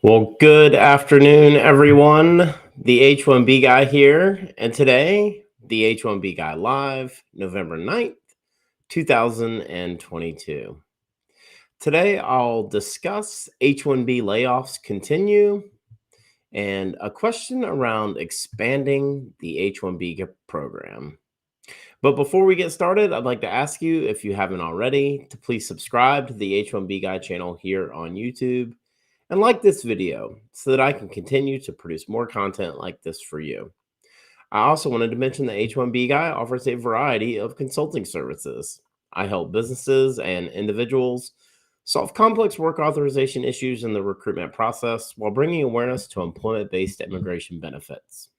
Well, good afternoon, everyone. The H1B Guy here, and today, the H1B Guy Live, November 9th, 2022. Today, I'll discuss H1B layoffs continue and a question around expanding the H1B program. But before we get started, I'd like to ask you, if you haven't already, to please subscribe to the H1B Guy channel here on YouTube and like this video so that I can continue to produce more content like this for you. I also wanted to mention that H1B Guy offers a variety of consulting services. I help businesses and individuals solve complex work authorization issues in the recruitment process while bringing awareness to employment-based immigration benefits.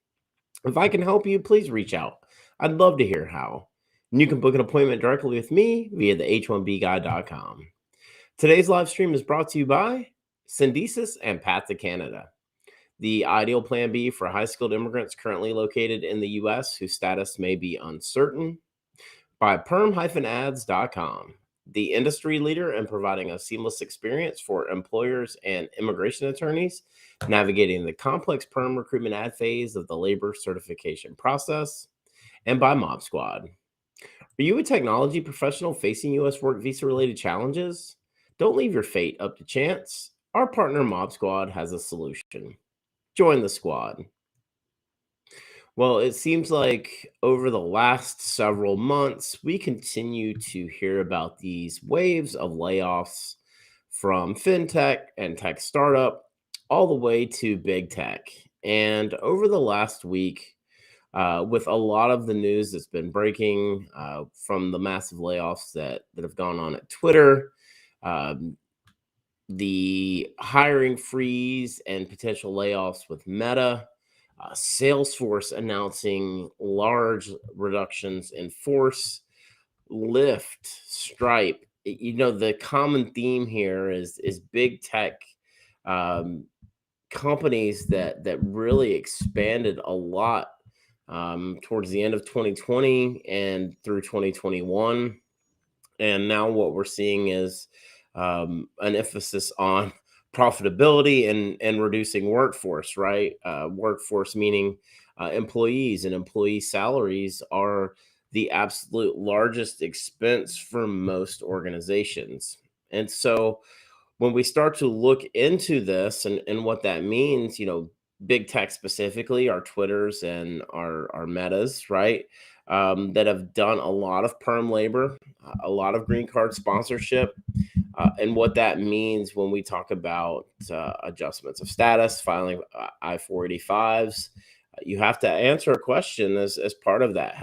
If I can help you, please reach out. I'd love to hear how. And you can book an appointment directly with me via the h1bguy.com. Today's live stream is brought to you by Syndesis and Path to Canada, the ideal plan B for high-skilled immigrants currently located in the U.S. whose status may be uncertain, by PERM-Ads.com, the industry leader in providing a seamless experience for employers and immigration attorneys navigating the complex PERM recruitment ad phase of the labor certification process, and by Mob Squad. Are you a technology professional facing U.S. work visa-related challenges? Don't leave your fate up to chance. Our partner Mob Squad has a solution. Join the squad. Well, it seems like over the last several months, we continue to hear about these waves of layoffs from fintech and tech startup all the way to big tech. And over the last week, with a lot of the news that's been breaking from the massive layoffs that have gone on at Twitter, the hiring freeze and potential layoffs with Meta, Salesforce announcing large reductions in force, Lyft, Stripe. The common theme here is big tech companies that really expanded a lot towards the end of 2020 and through 2021. And now what we're seeing is an emphasis on profitability and reducing workforce, right? Workforce meaning employees, and employee salaries are the absolute largest expense for most organizations. And so when we start to look into this and what that means, big tech specifically, our Twitters and our Metas, right? That have done a lot of perm labor, a lot of green card sponsorship, and what that means when we talk about adjustments of status, filing I-485s. You have to answer a question as part of that.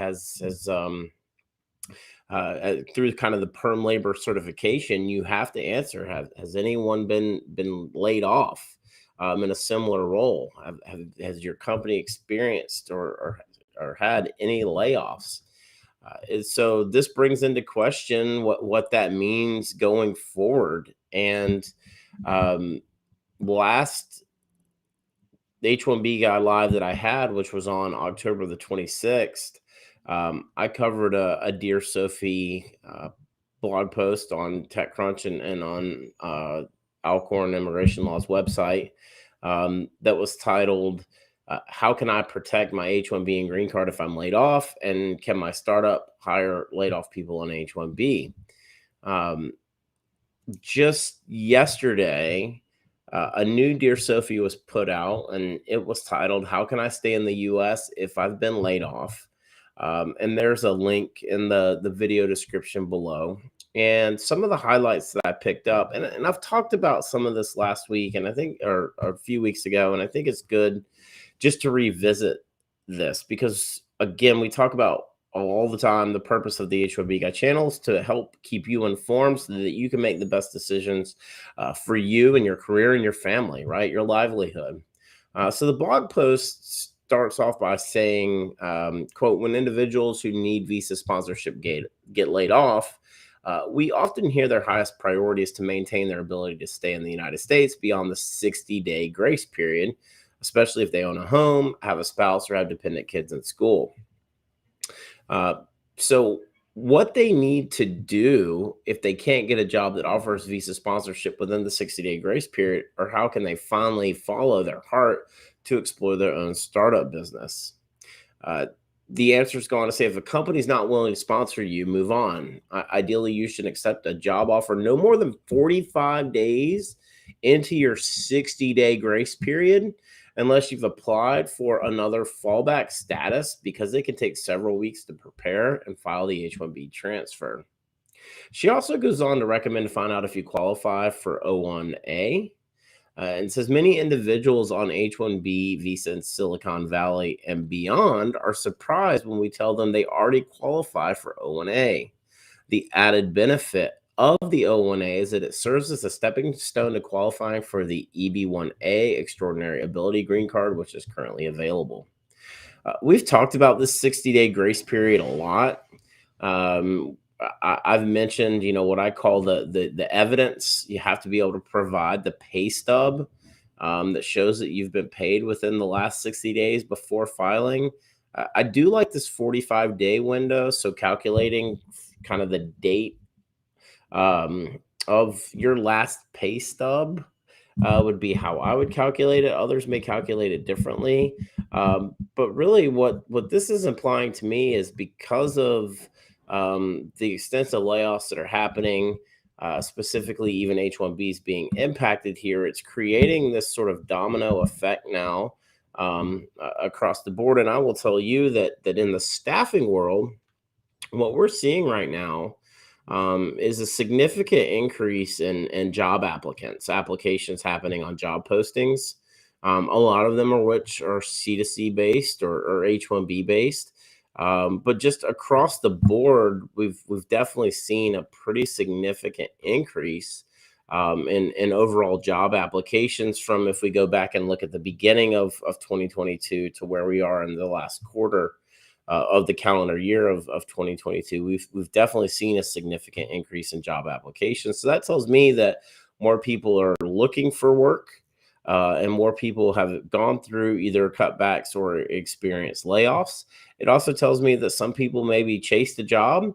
Through kind of the perm labor certification, you have to answer: has anyone been laid off in a similar role? Has your company experienced or had any layoffs? So this brings into question what that means going forward. And last H1B Guy Live that I had, which was on October the 26th, I covered a Dear Sophie blog post on TechCrunch and on Alcorn Immigration Law's website that was titled, how can I protect my H1B and green card if I'm laid off? And can my startup hire laid off people on H1B? Just yesterday, a new Dear Sophie was put out, and it was titled, how can I stay in the US if I've been laid off? And there's a link in the video description below. And some of the highlights that I picked up, and I've talked about some of this last week, and I think, or a few weeks ago, and I think it's good just to revisit this because, again, we talk about all the time the purpose of the H1B Guy channels to help keep you informed so that you can make the best decisions for you and your career and your family, right? Your livelihood. So the blog post starts off by saying, quote, when individuals who need visa sponsorship get laid off, we often hear their highest priority is to maintain their ability to stay in the United States beyond the 60-day grace period, especially if they own a home, have a spouse, or have dependent kids in school. So what they need to do if they can't get a job that offers visa sponsorship within the 60-day grace period, or how can they finally follow their heart to explore their own startup business? Uh, the answer is going to say if a company's not willing to sponsor you, move on. Ideally, you should accept a job offer no more than 45 days into your 60-day grace period, unless you've applied for another fallback status, because it can take several weeks to prepare and file the H-1B transfer. She also goes on to recommend to find out if you qualify for O-1A, and says many individuals on H-1B visa in Silicon Valley and beyond are surprised when we tell them they already qualify for O-1A. The added benefit of the O-1A is that it serves as a stepping stone to qualifying for the EB-1A Extraordinary Ability Green Card, which is currently available. We've talked about this 60-day grace period a lot. I've mentioned, what I call the evidence. You have to be able to provide the pay stub that shows that you've been paid within the last 60 days before filing. I do like this 45-day window, so calculating kind of the date of your last pay stub would be how I would calculate it. Others may calculate it differently. But really, what this is implying to me is because of the extensive layoffs that are happening, specifically even H-1Bs being impacted here, it's creating this sort of domino effect now across the board. And I will tell you that in the staffing world, what we're seeing right now is a significant increase in job applications happening on job postings. A lot of them are which are C2C based or H1B based. But just across the board, we've definitely seen a pretty significant increase in overall job applications from, if we go back and look at the beginning of 2022 to where we are in the last quarter of the calendar year of 2022. We've definitely seen a significant increase in job applications. So that tells me that more people are looking for work, and more people have gone through either cutbacks or experienced layoffs. It also tells me that some people maybe chased a job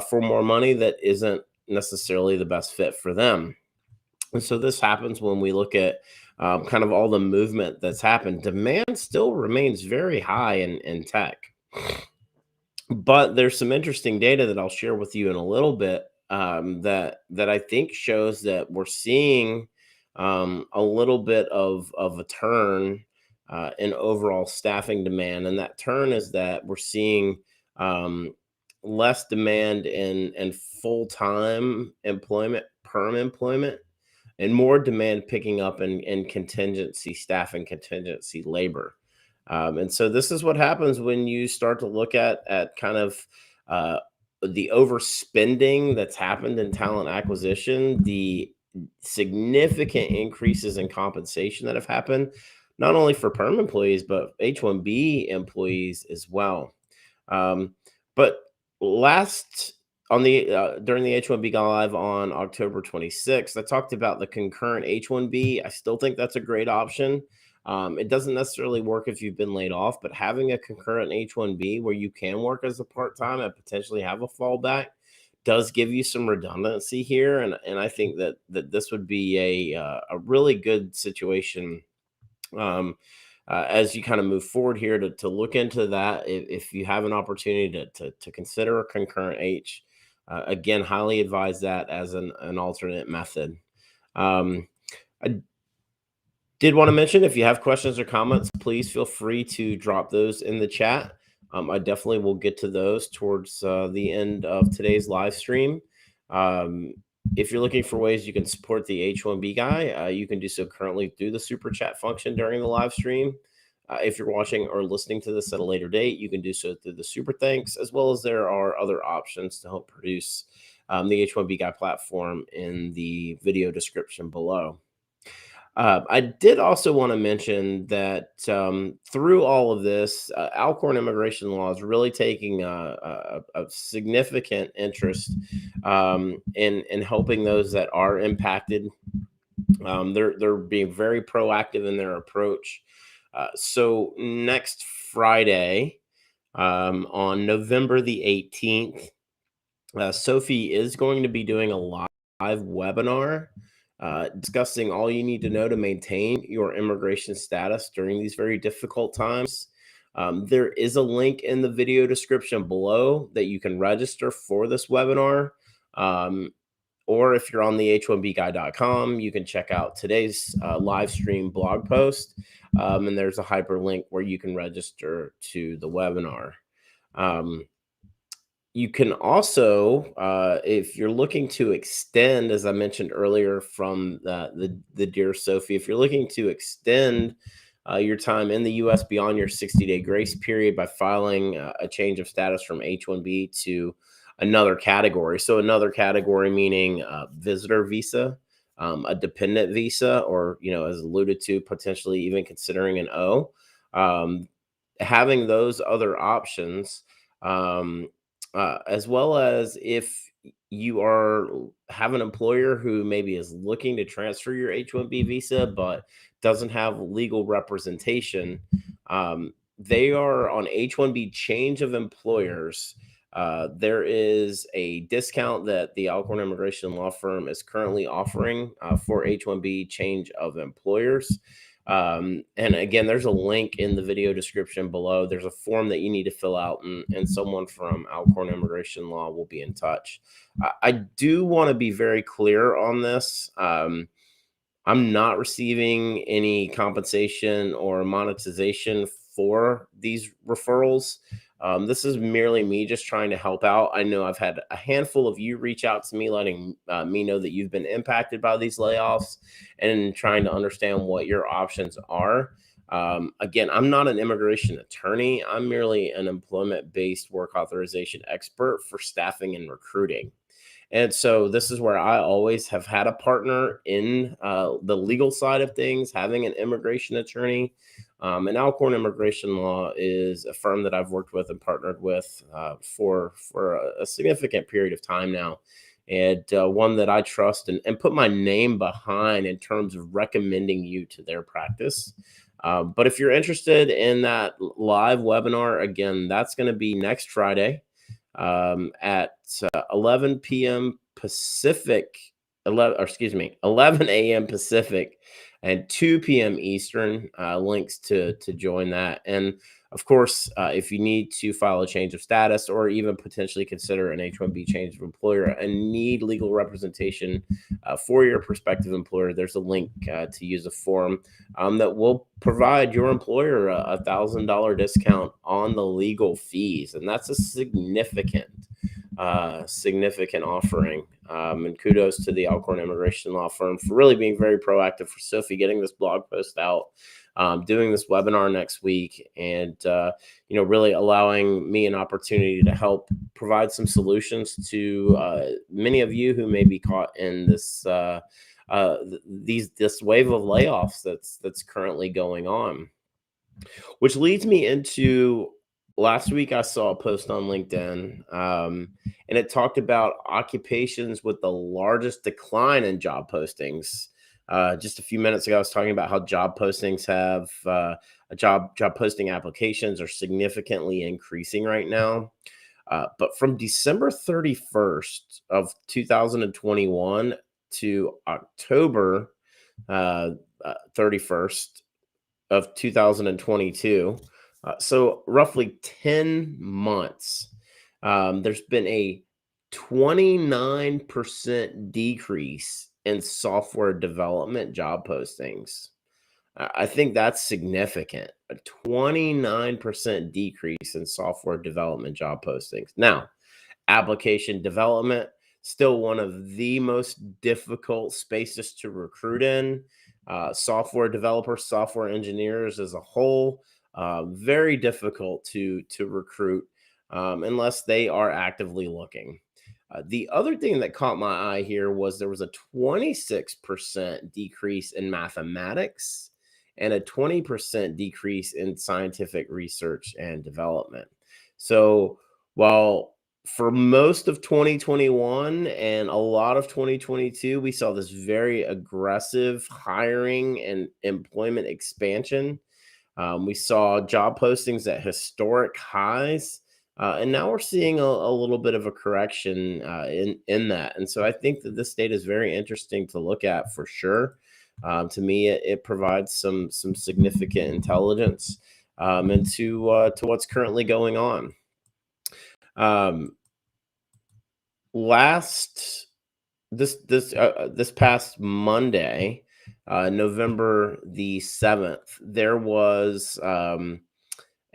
for more money that isn't necessarily the best fit for them. And so this happens when we look at kind of all the movement that's happened. Demand still remains very high in tech. But there's some interesting data that I'll share with you in a little bit, that I think shows that we're seeing a little bit of a turn in overall staffing demand, and that turn is that we're seeing um, less demand in full time employment, perm employment, and more demand picking up in contingency staff and contingency labor. And so this is what happens when you start to look at kind of uh, the overspending that's happened in talent acquisition, the significant increases in compensation that have happened, not only for perm employees, but H-1B employees as well. Um, but last on the during the H1B Guy Live on October 26th, I talked about the concurrent H1B. I still think that's a great option. It doesn't necessarily work if you've been laid off, but having a concurrent H1B where you can work as a part-time and potentially have a fallback does give you some redundancy here, and I think that this would be a really good situation um, as you kind of move forward here to look into that. If you have an opportunity to consider a concurrent H, again, highly advise that as an alternate method. I did want to mention, if you have questions or comments, please feel free to drop those in the chat. I definitely will get to those towards the end of today's live stream. Um, if you're looking for ways you can support the H1B Guy, you can do so currently through the super chat function during the live stream. If you're watching or listening to this at a later date, you can do so through the super thanks, as well as there are other options to help produce the H1B Guy platform in the video description below. I did also want to mention that through all of this, Alcorn immigration law is really taking a significant interest in helping those that are impacted. They're being very proactive in their approach. So next Friday, on November the 18th, Sophie is going to be doing a live webinar discussing all you need to know to maintain your immigration status during these very difficult times. There is a link in the video description below that you can register for this webinar. Or if you're on the H1BGuy.com, you can check out today's live stream blog post. And there's a hyperlink where you can register to the webinar. You can also, if you're looking to extend, as I mentioned earlier from the Dear Sophie, if you're looking to extend your time in the U.S. beyond your 60-day grace period by filing a change of status from H-1B to another category. So another category meaning visitor visa, a dependent visa, or, as alluded to, potentially even considering an O. Having those other options, as well as if you have an employer who maybe is looking to transfer your H-1B visa but doesn't have legal representation, they are on H-1B change of employers. There is a discount that the Alcorn Immigration Law Firm is currently offering for H-1B change of employers. And again, there's a link in the video description below. There's a form that you need to fill out, and someone from Alcorn Immigration Law will be in touch. I do want to be very clear on this. I'm not receiving any compensation or monetization for these referrals. This is merely me just trying to help out. I know I've had a handful of you reach out to me, letting me know that you've been impacted by these layoffs and trying to understand what your options are. Again, I'm not an immigration attorney. I'm merely an employment-based work authorization expert for staffing and recruiting. And so this is where I always have had a partner in the legal side of things, having an immigration attorney. And Alcorn Immigration Law is a firm that I've worked with and partnered with for a significant period of time now, and one that I trust and put my name behind in terms of recommending you to their practice. But if you're interested in that live webinar, again, that's going to be next Friday at 11 p.m. Pacific, 11 a.m. Pacific and 2 p.m. Eastern, links to join that. And of course, if you need to file a change of status or even potentially consider an H-1B change of employer and need legal representation for your prospective employer, there's a link to use a form that will provide your employer a $1,000 discount on the legal fees. And that's a significant offering. And kudos to the Alcorn Immigration Law Firm for really being very proactive, for Sophie getting this blog post out, doing this webinar next week, and really allowing me an opportunity to help provide some solutions to many of you who may be caught in this this wave of layoffs that's currently going on. Which leads me into last week. I saw a post on LinkedIn, and it talked about occupations with the largest decline in job postings. Just a few minutes ago, I was talking about how job postings have job posting applications are significantly increasing right now. But from December 31st of 2021 to October 31st of 2022, so roughly 10 months, there's been a 29% decrease in software development job postings. I think that's significant. A 29% decrease in software development job postings. Now, application development, still one of the most difficult spaces to recruit in. Software developers, software engineers as a whole, very difficult to recruit unless they are actively looking. The other thing that caught my eye here was there was a 26% decrease in mathematics and a 20% decrease in scientific research and development. So while for most of 2021 and a lot of 2022, we saw this very aggressive hiring and employment expansion. We saw job postings at historic highs And now we're seeing a little bit of a correction in that. And so I think that this data is very interesting to look at for sure. To me, it provides some significant intelligence into to what's currently going on. Um, last this past Monday, November the 7th, there was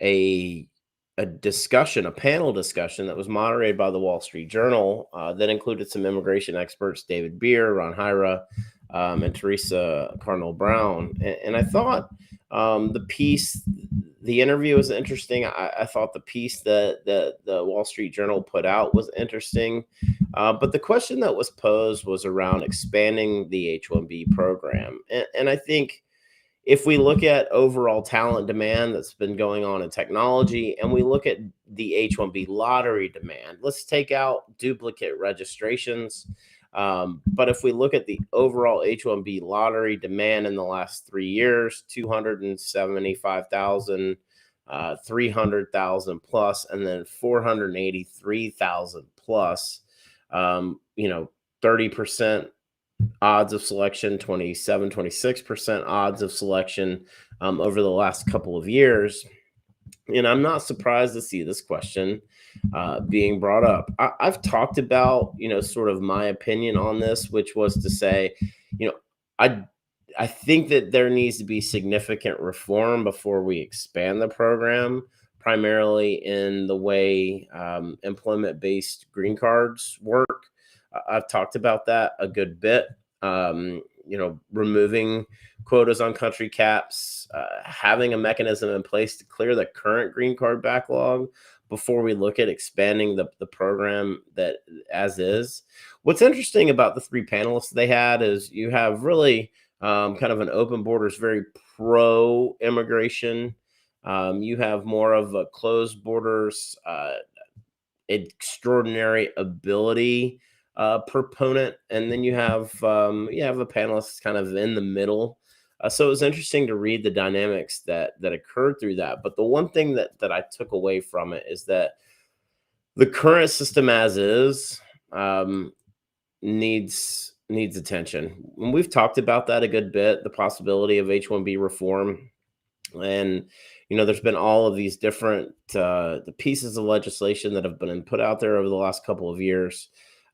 a a panel discussion that was moderated by the Wall Street Journal that included some immigration experts, David Beer, Ron Hyra, and Teresa Cardinal Brown. And I thought the interview was interesting. I thought the piece that the Wall Street Journal put out was interesting. But the question that was posed was around expanding the H-1B program. And I think if we look at overall talent demand that's been going on in technology and we look at the H1B lottery demand, let's take out duplicate registrations. But if we look at the overall H1B lottery demand in the last 3 years, 275,000, 300,000 plus, and then 483,000 plus, 30% odds of selection, 26% odds of selection over the last couple of years. And I'm not surprised to see this question being brought up. I've talked about, sort of my opinion on this, which was to say, you know, I I think that there needs to be significant reform before we expand the program, primarily in the way employment-based green cards work. I've talked about that a good bit. Removing quotas on country caps, having a mechanism in place to clear the current green card backlog before we look at expanding the program that as is. What's interesting about the three panelists they had is you have really kind of an open borders, very pro immigration. You have more of a closed borders, extraordinary ability proponent, and then you have a panelist kind of in the middle. So it was interesting to read the dynamics that occurred through that. But the one thing that I took away from it is that the current system as is needs attention. And we've talked about that a good bit, the possibility of H1B reform. And there's been all of these different the pieces of legislation that have been put out there over the last couple of years.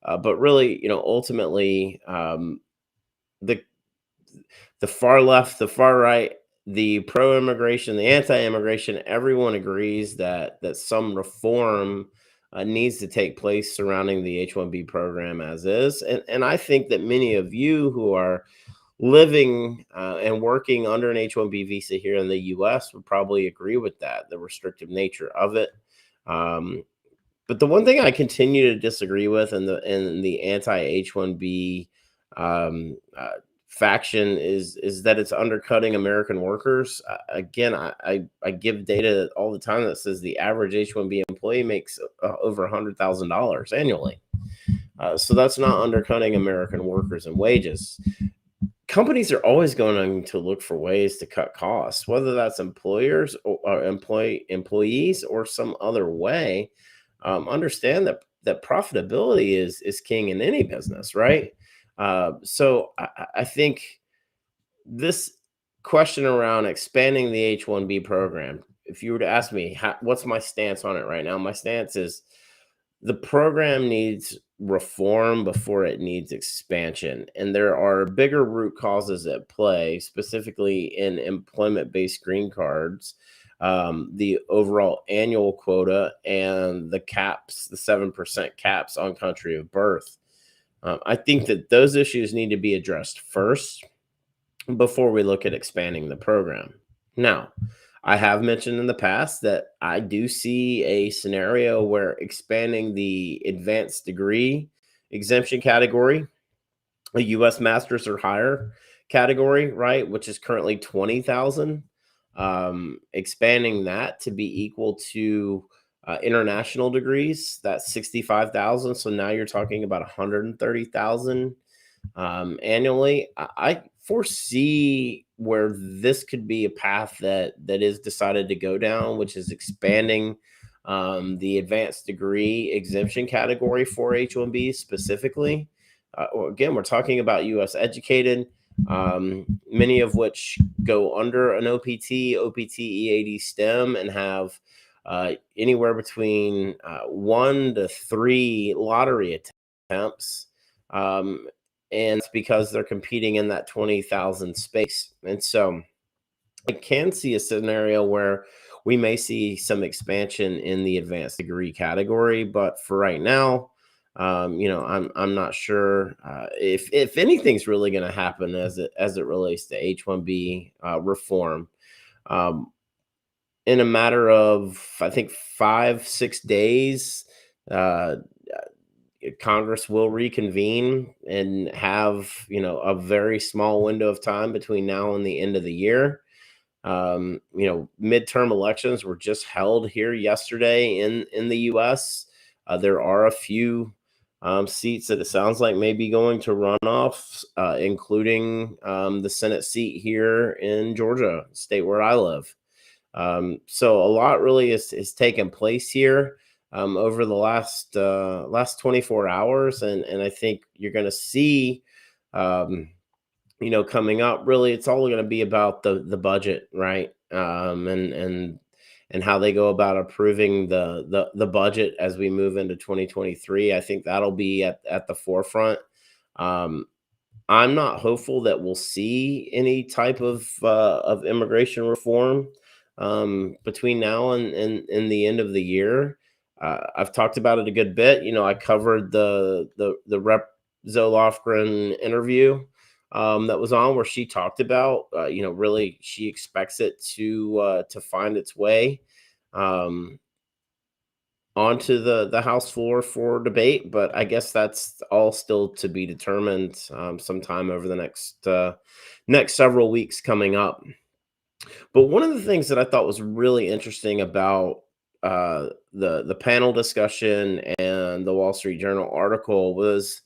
But really, ultimately, the the far left, the far right, the pro-immigration, the anti-immigration, everyone agrees that some reform needs to take place surrounding the H-1B program as is. And I think that many of you who are living and working under an H-1B visa here in the U.S. would probably agree with that, the restrictive nature of it. But the one thing I continue to disagree with in the anti H-1B faction is that it's undercutting American workers. Again, I give data all the time that says the average H-1B employee makes over $100,000 annually. So that's not undercutting American workers and wages. Companies are always going to look for ways to cut costs, whether that's employers or employees or some other way. Understand that profitability is king in any business, right? So I think this question around expanding the H-1B program, if you were to ask me what's my stance on it right now, my stance is the program needs reform before it needs expansion. And there are bigger root causes at play, specifically in employment-based green cards, the overall annual quota, and the caps, the 7% caps on country of birth. I think that those issues need to be addressed first before we look at expanding the program. Now, I have mentioned in the past that I do see a scenario where expanding the advanced degree exemption category, a U.S. master's or higher category, right, which is currently 20,000, expanding that to be equal to international degrees, that's 65,000. So now you're talking about 130,000 annually. I foresee where this could be a path that is decided to go down, which is expanding the advanced degree exemption category for H1B specifically. Again, we're talking about U.S. educated, many of which go under an OPT, OPT, EAD, STEM, and have anywhere between 1 to 3 lottery attempts. And it's because they're competing in that 20,000 space. And so I can see a scenario where we may see some expansion in the advanced degree category, but for right now, I'm not sure if anything's really going to happen as it relates to H1B reform. Um, in a matter of, I think, 5-6 days, uh, Congress will reconvene and have a very small window of time between now and the end of the year. Midterm elections were just held here yesterday in the U.S. There are a few seats that it sounds like may be going to runoffs, including the Senate seat here in Georgia, state where I live. So a lot really is taking place here over the last 24 hours, and I think you're going to see. Coming up, really, it's all going to be about the budget, right? And how they go about approving the budget as we move into 2023. I think that'll be at the forefront. Um, I'm not hopeful that we'll see any type of immigration reform between now and the end of the year. I've talked about it a good bit. I covered the Rep. Zolofgren interview that was on, where she talked about really she expects it to find its way um, onto the House floor for debate, but I guess that's all still to be determined sometime over the next several weeks coming up. But one of the things that I thought was really interesting about the panel discussion and the Wall Street Journal article was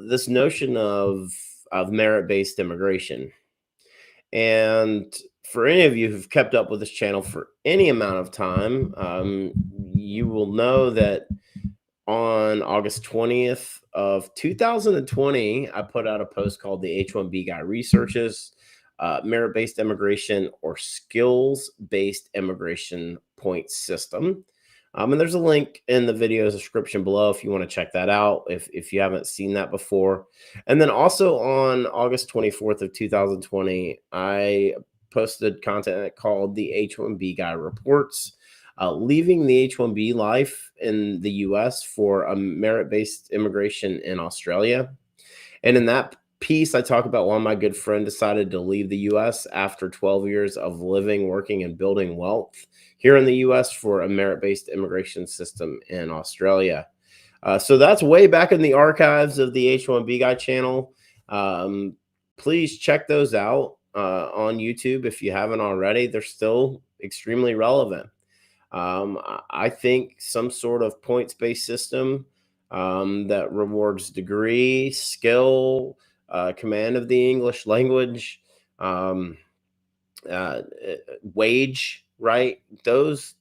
this notion of merit-based immigration. And for any of you who've kept up with this channel for any amount of time, you will know that on August 20th of 2020, I put out a post called the H1B Guy Researches, Merit-Based Immigration or Skills-Based Immigration Point System. And there's a link in the video description below if you want to check that out, if you haven't seen that before. And then also on August 24th of 2020, I posted content called the H1B Guy Reports, leaving the H1B life in the US for a merit-based immigration in Australia. And in that piece, I talk about why my good friend decided to leave the US after 12 years of living, working, and building wealth here in the US for a merit-based immigration system in Australia. So that's way back in the archives of the H1B Guy channel. Please check those out on YouTube if you haven't already. They're still extremely relevant. I think some sort of points-based system that rewards degree, skill, command of the English language, wage, right? Those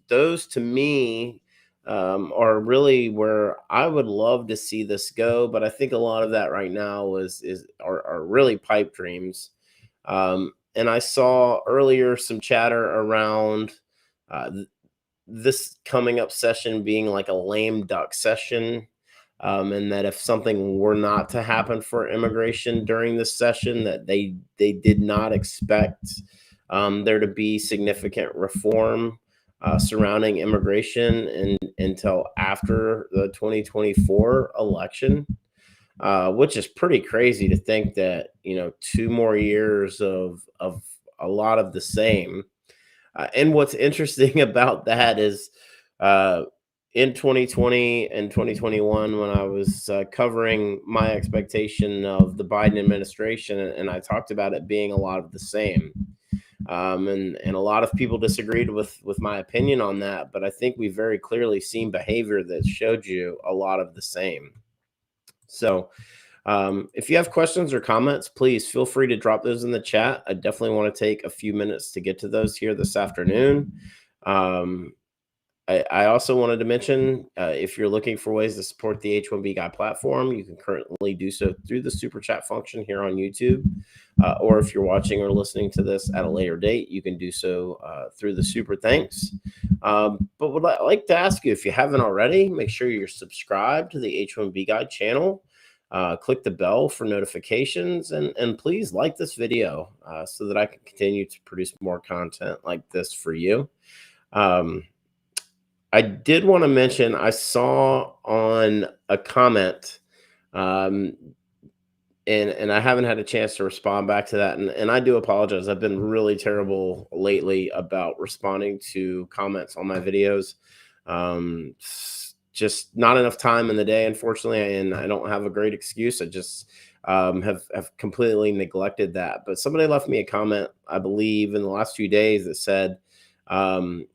to me are really where I would love to see this go. But I think a lot of that right now are really pipe dreams. And I saw earlier some chatter around this coming up session being like a lame duck session. And that if something were not to happen for immigration during this session, that they did not expect there to be significant reform surrounding immigration until after the 2024 election, which is pretty crazy to think that 2 more years of a lot of the same. And what's interesting about that is in 2020 and 2021, when I was covering my expectation of the Biden administration, and I talked about it being a lot of the same. And a lot of people disagreed with my opinion on that, but I think we've very clearly seen behavior that showed you a lot of the same. So if you have questions or comments, please feel free to drop those in the chat. I definitely want to take a few minutes to get to those here this afternoon. I also wanted to mention, if you're looking for ways to support the H1B Guy platform, you can currently do so through the super chat function here on YouTube. Or if you're watching or listening to this at a later date, you can do so through the super thanks. But would like to ask you, if you haven't already, make sure you're subscribed to the H1B Guy channel. Click the bell for notifications, and please like this video so that I can continue to produce more content like this for you. Um, I did want to mention, I saw on a comment, um, and I haven't had a chance to respond back to that, and I do apologize. I've been really terrible lately about responding to comments on my videos. Just not enough time in the day, unfortunately, and I don't have a great excuse. I just have completely neglected that. But somebody left me a comment, I believe, in the last few days that said, um,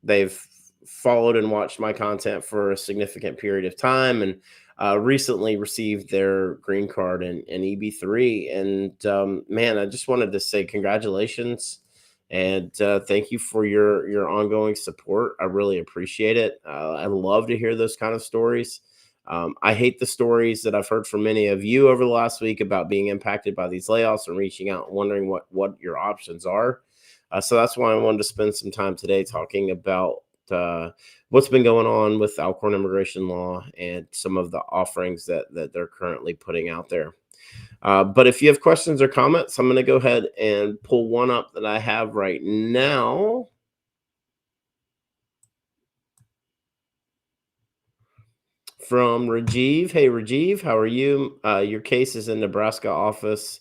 they've followed and watched my content for a significant period of time, and recently received their green card and EB3. And man, I just wanted to say congratulations and thank you for your ongoing support. I really appreciate it. I love to hear those kind of stories. I hate the stories that I've heard from many of you over the last week about being impacted by these layoffs and reaching out and wondering what your options are. So that's why I wanted to spend some time today talking about what's been going on with Alcorn immigration law and some of the offerings that they're currently putting out there. But if you have questions or comments, I'm going to go ahead and pull one up that I have right now. From Rajiv. Hey, Rajiv, how are you? Your case is in Nebraska office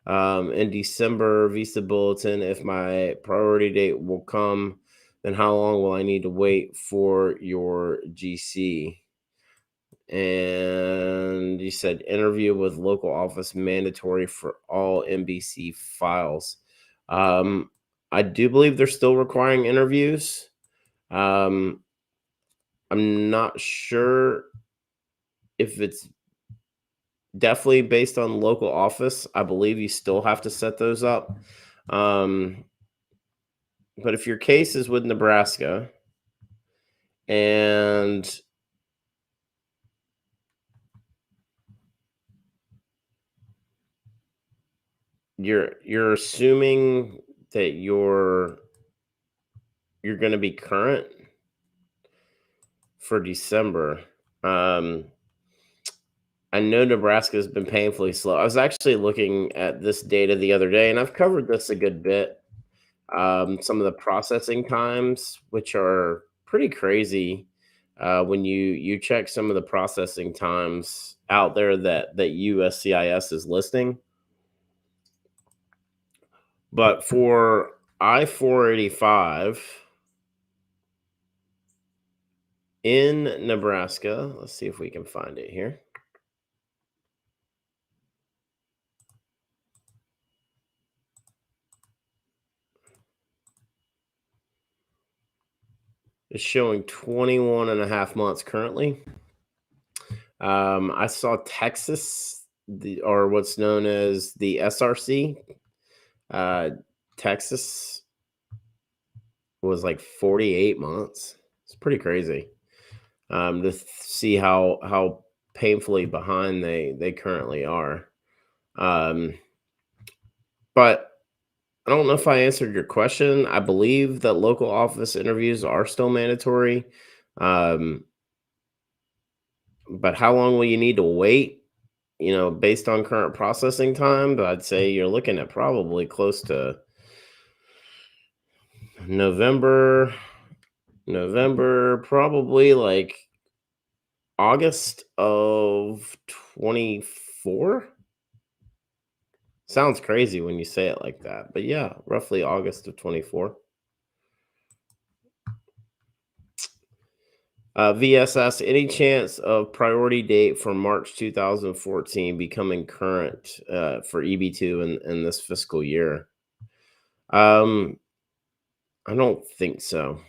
in December. Visa bulletin. If my priority date will come, then how long will I need to wait for your GC? And you said interview with local office mandatory for all NBC files. I do believe they're still requiring interviews. I'm not sure if it's definitely based on local office. I believe you still have to set those up. But if your case is with Nebraska and you're assuming that you're going to be current for December, I know Nebraska has been painfully slow. I was actually looking at this data the other day, and I've covered this a good bit. Some of the processing times, which are pretty crazy, when you check some of the processing times out there that USCIS is listing. But for I-485 in Nebraska, let's see if we can find it here. It's showing 21 and a half months currently. I saw Texas, or what's known as the SRC, uh, Texas was like 48 months. It's pretty crazy to see how painfully behind they currently are. But I don't know if I answered your question. I believe that local office interviews are still mandatory. Um, but how long will you need to wait? Based on current processing time, but I'd say you're looking at probably close to November, probably like August of 24. Sounds crazy when you say it like that, but yeah, roughly August of 24. VSS, any chance of priority date for March 2014 becoming current for EB2 in this fiscal year? I don't think so.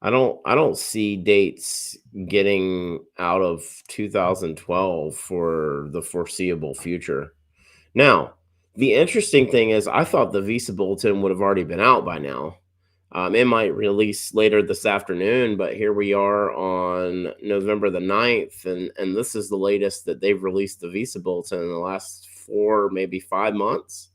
I don't see dates getting out of 2012 for the foreseeable future. Now, the interesting thing is I thought the visa bulletin would have already been out by now. It might release later this afternoon, but here we are on November the 9th, and this is the latest that they've released the visa bulletin in the last 4, maybe 5 months.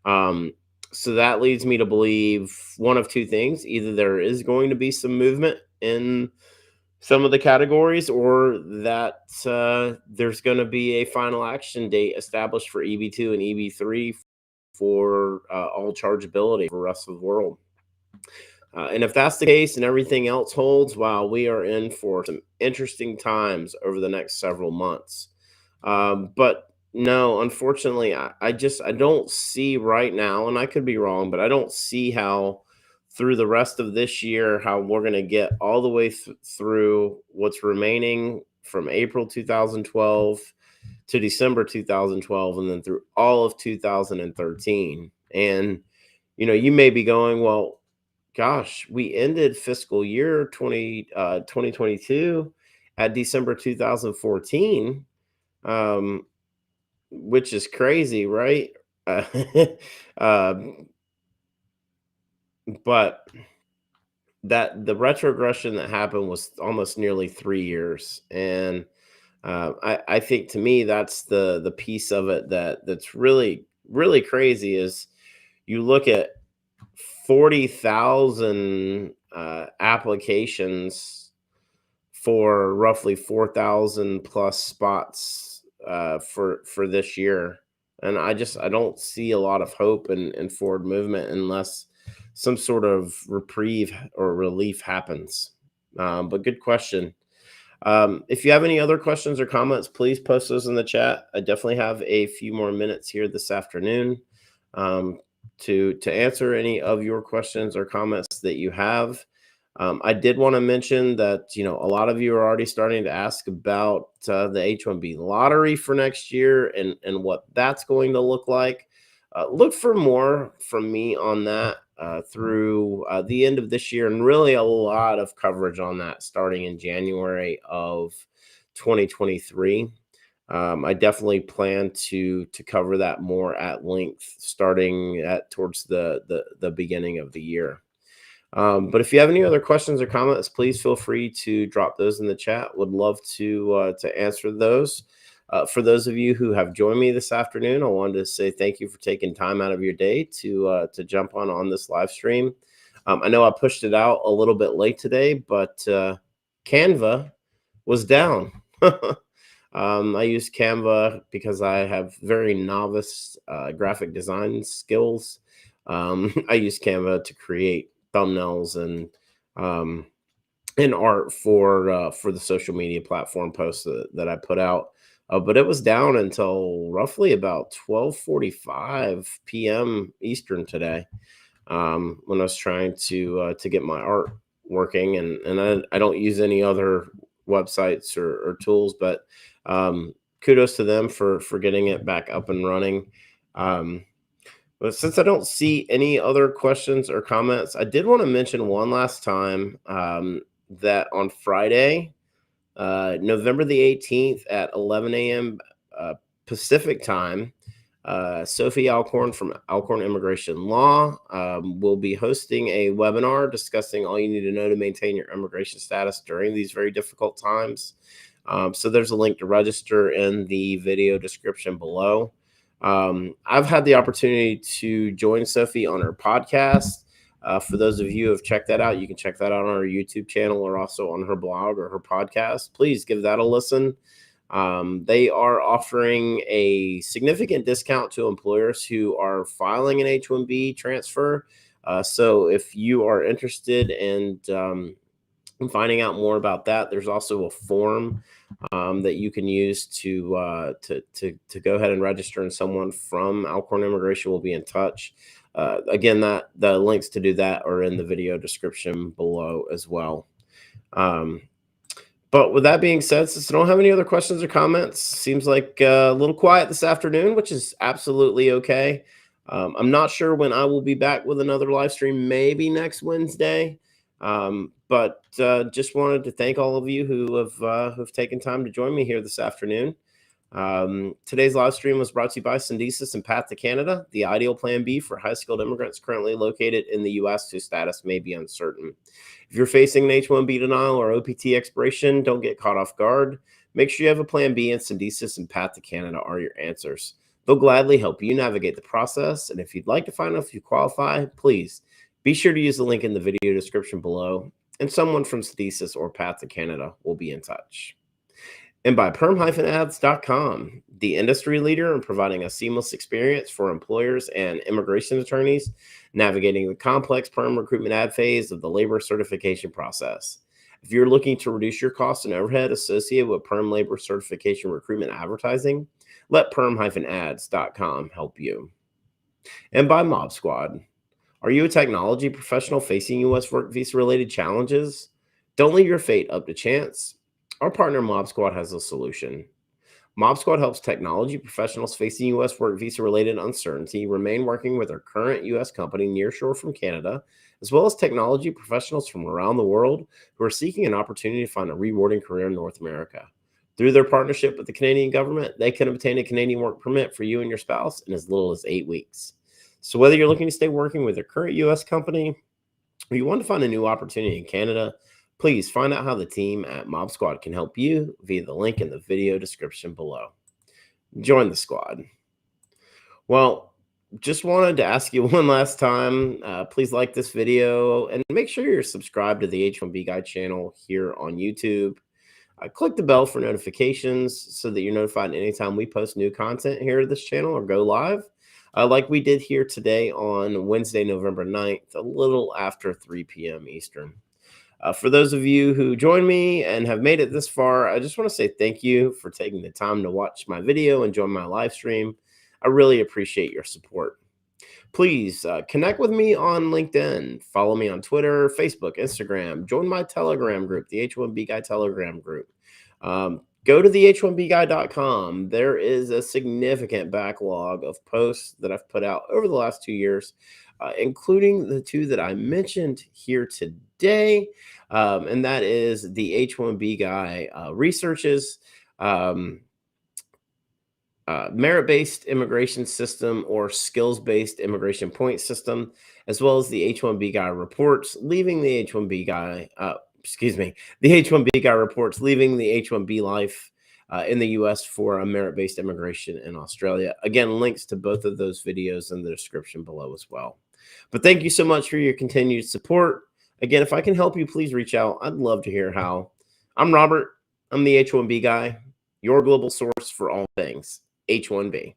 Um, so that leads me to believe one of two things: either there is going to be some movement in some of the categories, or that there's going to be a final action date established for EB2 and EB3 for all chargeability for the rest of the world. And if that's the case and everything else holds, wow, we are in for some interesting times over the next several months. But no, unfortunately, I don't see right now, and I could be wrong, but I don't see how through the rest of this year how we're going to get all the way through what's remaining from April 2012 to December 2012, and then through all of 2013. And you may be going, well, gosh, we ended fiscal year 2022 at December 2014, um, which is crazy, right? Uh, um, but that the retrogression that happened was almost nearly 3 years, and I think to me that's the piece of it that's really really crazy is you look at 40,000 applications for roughly 4,000 plus spots for this year, and I don't see a lot of hope in forward movement unless some sort of reprieve or relief happens. But good question. If you have any other questions or comments, please post those in the chat. I definitely have a few more minutes here this afternoon um, to answer any of your questions or comments that you have. I did want to mention that a lot of you are already starting to ask about the H1B lottery for next year and what that's going to look like. Look for more from me on that through the end of this year, and really a lot of coverage on that starting in January of 2023. I definitely plan to cover that more at length starting at towards the beginning of the year. But if you have any other questions or comments, please feel free to drop those in the chat. Would love to answer those. For those of you who have joined me this afternoon, I wanted to say thank you for taking time out of your day to jump on this live stream. I know I pushed it out a little bit late today, but Canva was down. I use Canva because I have very novice graphic design skills. I use Canva to create thumbnails um, and art for the social media platform posts that I put out. But it was down until roughly about 12:45 p.m. Eastern today when I was trying to get my art working, and I don't use any other websites or tools, but kudos to them for getting it back up and running. But since I don't see any other questions or comments, I did want to mention one last time that on Friday, November the 18th at 11 a.m. Pacific time, Sophie Alcorn from Alcorn Immigration Law will be hosting a webinar discussing all you need to know to maintain your immigration status during these very difficult times. So there's a link to register in the video description below. I've had the opportunity to join Sophie on her podcast. For those of you who have checked that out, you can check that out on her YouTube channel or also on her blog or her podcast. Please give that a listen. They are offering a significant discount to employers who are filing an H1B transfer. So if you are interested in finding out more about that, there's also a form that you can use to go ahead and register, and someone from Alcorn Immigration will be in touch. Again, that the links to do that are in the video description below as well. But with that being said, since I don't have any other questions or comments, seems like a little quiet this afternoon, which is absolutely okay. I'm not sure when I will be back with another live stream, maybe next Wednesday. But just wanted to thank all of you who have taken time to join me here this afternoon. Today's live stream was brought to you by Syndesis and Path to Canada, the ideal plan B for high-skilled immigrants currently located in the U.S. whose status may be uncertain. If you're facing an H-1B denial or OPT expiration, don't get caught off guard. Make sure you have a plan B, and Syndesis and Path to Canada are your answers. They'll gladly help you navigate the process, and if you'd like to find out if you qualify, please be sure to use the link in the video description below, and someone from Syndesis or Path to Canada will be in touch. And by PERM-Ads.com, the industry leader in providing a seamless experience for employers and immigration attorneys navigating the complex PERM recruitment ad phase of the labor certification process. If you're looking to reduce your costs and overhead associated with PERM labor certification recruitment advertising, let PERM-Ads.com help you. And by Mob Squad. Are you a technology professional facing U.S. work visa-related challenges? Don't leave your fate up to chance. Our partner Mob Squad has a solution. Mob Squad helps technology professionals facing U.S. work visa-related uncertainty remain working with their current U.S. company nearshore from Canada, as well as technology professionals from around the world who are seeking an opportunity to find a rewarding career in North America. Through their partnership with the Canadian government, they can obtain a Canadian work permit for you and your spouse in as little as 8 weeks. So whether you're looking to stay working with your current U.S. company or you want to find a new opportunity in Canada, please find out how the team at Mob Squad can help you via the link in the video description below. Join the squad. Well, just wanted to ask you one last time, please like this video and make sure you're subscribed to the H1B Guy channel here on YouTube. Click the bell for notifications so that you're notified anytime we post new content here at this channel or go live, like we did here today on Wednesday, November 9th, a little after 3 p.m. Eastern. For those of you who joined me and have made it this far, I just want to say thank you for taking the time to watch my video and join my live stream. I really appreciate your support. Please connect with me on LinkedIn, follow me on Twitter, Facebook, Instagram, join my Telegram group, the H1B Guy Telegram group. Go to the H1BGuy.com. There is a significant backlog of posts that I've put out over the last 2 years, including the 2 that I mentioned here today, and that is the H1B Guy researches merit-based immigration system or skills-based immigration point system, as well as the H1B Guy reports leaving the H1B Guy, the H1B Guy reports leaving the H1B life in the U.S. for a merit-based immigration in Australia. Again, links to both of those videos in the description below as well. But thank you so much for your continued support. Again, if I can help you, please reach out. I'd love to hear how. I'm Robert. I'm the H1B Guy, your global source for all things H1B.